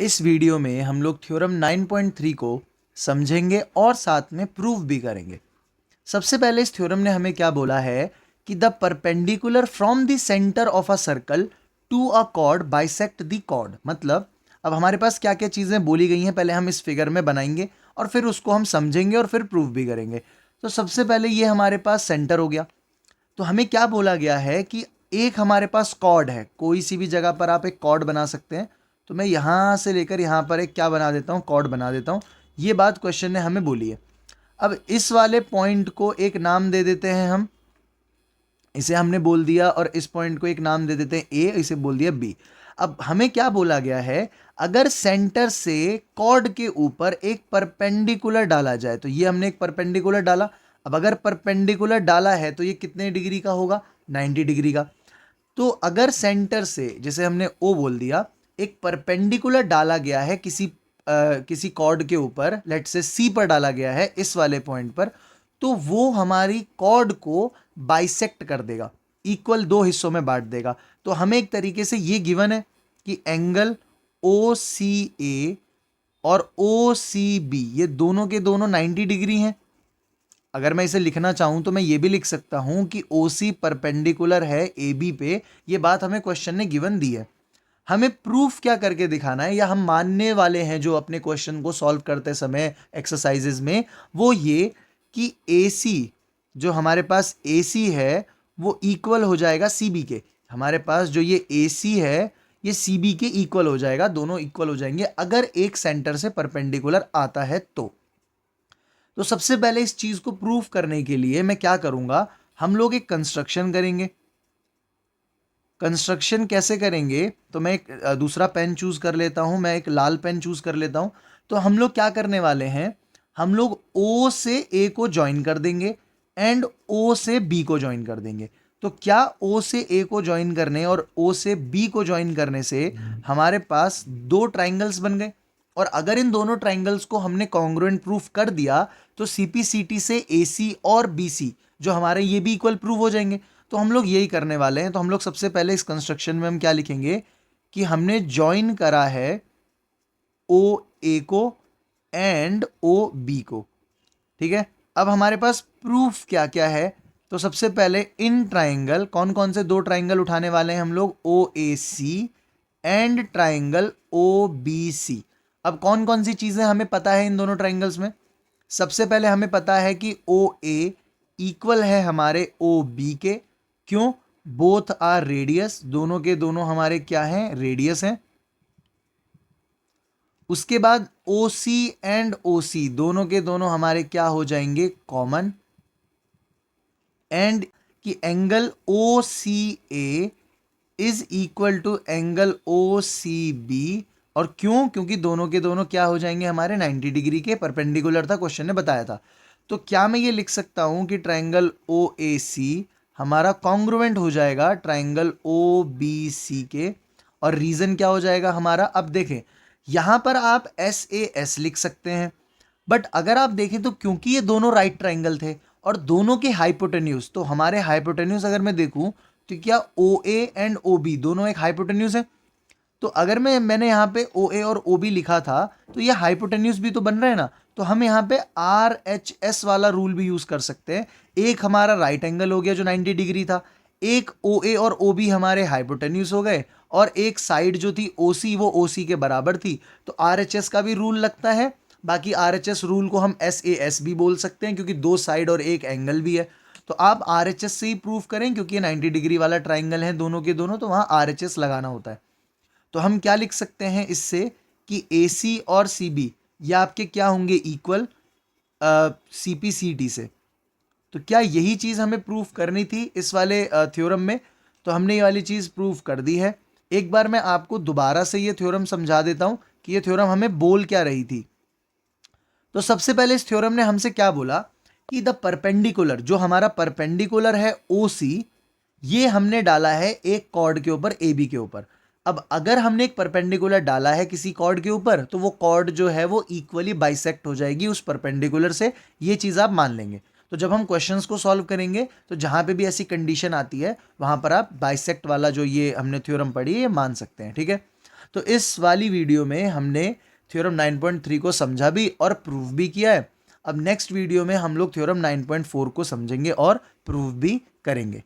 इस वीडियो में हम लोग थ्योरम 9.3 को समझेंगे और साथ में प्रूव भी करेंगे। सबसे पहले इस थ्योरम ने हमें क्या बोला है कि the perpendicular from the centre of a circle to a chord bisect the chord. मतलब अब हमारे पास क्या क्या चीज़ें बोली गई हैं, पहले हम इस फिगर में बनाएंगे और फिर उसको हम समझेंगे और फिर प्रूव भी करेंगे। तो सबसे पहले ये हमारे पास सेंटर हो गया। तो हमें क्या बोला गया है कि एक हमारे पास कॉर्ड है, कोई सी भी जगह पर आप एक कॉर्ड बना सकते हैं। तो मैं यहाँ से लेकर यहाँ पर एक क्या बना देता हूँ, कॉर्ड बना देता हूँ। ये बात क्वेश्चन ने हमें बोली है। अब इस वाले पॉइंट को एक नाम दे देते हैं हम, इसे हमने बोल दिया, और इस पॉइंट को एक नाम दे देते हैं ए, इसे बोल दिया बी। अब हमें क्या बोला गया है, अगर सेंटर से कॉर्ड के ऊपर एक परपेंडिकुलर डाला जाए, तो ये हमने एक परपेंडिकुलर डाला। अब अगर परपेंडिकुलर डाला है तो ये कितने डिग्री का होगा, 90 डिग्री का। तो अगर सेंटर से, जैसे हमने ओ बोल दिया, एक परपेंडिकुलर डाला गया है किसी कॉर्ड के ऊपर, लेट से सी पर डाला गया है इस वाले पॉइंट पर, तो वो हमारी कॉर्ड को बाइसेक्ट कर देगा, इक्वल दो हिस्सों में बांट देगा। तो हमें एक तरीके से ये गिवन है कि एंगल ओ सी ए और ओ सी बी ये दोनों के दोनों 90 डिग्री हैं। अगर मैं इसे लिखना चाहूं तो मैं ये भी लिख सकता हूं कि ओ सी परपेंडिकुलर है ए बी पे। ये बात हमें क्वेश्चन ने गिवन दी है। हमें प्रूफ क्या करके दिखाना है, या हम मानने वाले हैं जो अपने क्वेश्चन को सॉल्व करते समय एक्सरसाइजेज में, वो ये कि ए सी, जो हमारे पास ए सी है, वो इक्वल हो जाएगा सी बी के। हमारे पास जो ये ए सी है ये सी बी के इक्वल हो जाएगा, दोनों इक्वल हो जाएंगे अगर एक सेंटर से परपेंडिकुलर आता है तो सबसे पहले इस चीज को प्रूफ करने के लिए मैं क्या करूंगा, हम लोग एक कंस्ट्रक्शन करेंगे। कंस्ट्रक्शन कैसे करेंगे, तो मैं एक दूसरा पेन चूज कर लेता हूं, मैं एक लाल पेन चूज कर लेता हूं। तो हम लोग क्या करने वाले हैं, हम लोग ओ से ए को ज्वाइन कर देंगे एंड ओ से बी को ज्वाइन कर देंगे। तो क्या ओ से ए को ज्वाइन करने और ओ से बी को ज्वाइन करने से हमारे पास दो ट्राइंगल्स बन गए। और अगर इन दोनों ट्राइंगल्स को हमने कॉन्ग्रुएंट प्रूफ कर दिया तो सीपीसीटी से एसी और बीसी जो हमारे ये भी इक्वल प्रूव हो जाएंगे। तो हम लोग यही करने वाले हैं। तो हम लोग सबसे पहले इस कंस्ट्रक्शन में हम क्या लिखेंगे कि हमने ज्वाइन करा है ओ ए को एंड ओ बी को। ठीक है, अब हमारे पास प्रूफ क्या क्या है। तो सबसे पहले इन ट्राइंगल, कौन कौन से दो ट्राइंगल उठाने वाले हैं हम लोग, O A C and triangle O B C. अब कौन कौन सी चीजें हमें पता है इन दोनों ट्राइंगल्स में। सबसे पहले हमें पता है कि ओ ए इक्वल है हमारे ओ बी के। क्यों, बोथ आर रेडियस, दोनों के दोनों हमारे क्या हैं, रेडियस हैं। उसके बाद ओ सी एंड ओ सी दोनों के दोनों हमारे क्या हो जाएंगे, कॉमन। एंड कि angle O C A is equal to angle O C B. और क्यों, क्योंकि दोनों के दोनों क्या हो जाएंगे हमारे 90 डिग्री के, परपेंडिकुलर था, क्वेश्चन ने बताया था। तो क्या मैं ये लिख सकता हूं कि ट्राइंगल ओ ए सी हमारा कॉन्ग्रुएंट हो जाएगा ट्राइंगल ओ बी सी के। और रीजन क्या हो जाएगा हमारा, अब देखें यहां पर आप एस ए एस लिख सकते हैं, बट अगर आप देखें तो क्योंकि ये दोनों राइट ट्राइंगल थे और दोनों के हाइपोटेन्यूज, तो हमारे हाइपोटेन्यूज अगर मैं देखूं तो क्या ओ ए एंड ओ बी दोनों एक हाइपोटेन्यूज है। तो अगर मैंने यहाँ पे ओ ए और ओ बी लिखा था तो ये हाइपोटेन्यूज भी तो बन रहे हैं ना। तो हम यहाँ पे आर एच एस वाला रूल भी यूज कर सकते हैं। एक हमारा राइट एंगल हो गया जो 90 डिग्री था, एक ओ ए और ओ बी हमारे हाइपोटेन्यूज हो गए, और एक साइड जो थी ओ सी वो ओ सी के बराबर थी। तो आर एच एस का भी रूल लगता है। बाकी आर एच एस रूल को हम एस ए एस भी बोल सकते हैं क्योंकि दो साइड और एक एंगल भी है। तो आप आर एच एस से ही प्रूव करें क्योंकि ये 90 डिग्री वाला ट्राइंगल है दोनों के दोनों, तो वहां आर एच एस लगाना होता है। तो हम क्या लिख सकते हैं इससे कि ए सी और सी बी ये आपके क्या होंगे, equal C P C T से। तो क्या यही चीज़ हमें प्रूफ करनी थी इस वाले थ्योरम में। तो हमने ये वाली चीज़ प्रूफ कर दी है। एक बार मैं आपको दोबारा से ये थ्योरम समझा देता हूं कि ये थ्योरम हमें बोल क्या रही थी। तो सबसे पहले इस थ्योरम ने हमसे क्या बोला कि द परपेंडिकुलर, जो हमारा परपेंडिकुलर है ओ सी, ये हमने डाला है एक कॉर्ड के ऊपर ए बी के ऊपर। अब अगर हमने एक परपेंडिकुलर डाला है किसी कॉर्ड के ऊपर तो वो कॉर्ड जो है वो इक्वली बाइसेक्ट हो जाएगी उस परपेंडिकुलर से, ये चीज़ आप मान लेंगे। तो जब हम क्वेश्चंस को सॉल्व करेंगे तो जहां पे भी ऐसी कंडीशन आती है वहां पर आप बाइसेक्ट वाला जो ये हमने थ्योरम पढ़ी है ये मान सकते हैं। ठीक है, तो इस वाली वीडियो में हमने थ्योरम 9.3 को समझा भी और प्रूव भी किया है। अब नेक्स्ट वीडियो में हम लोग थ्योरम 9.4 को समझेंगे और प्रूव भी करेंगे।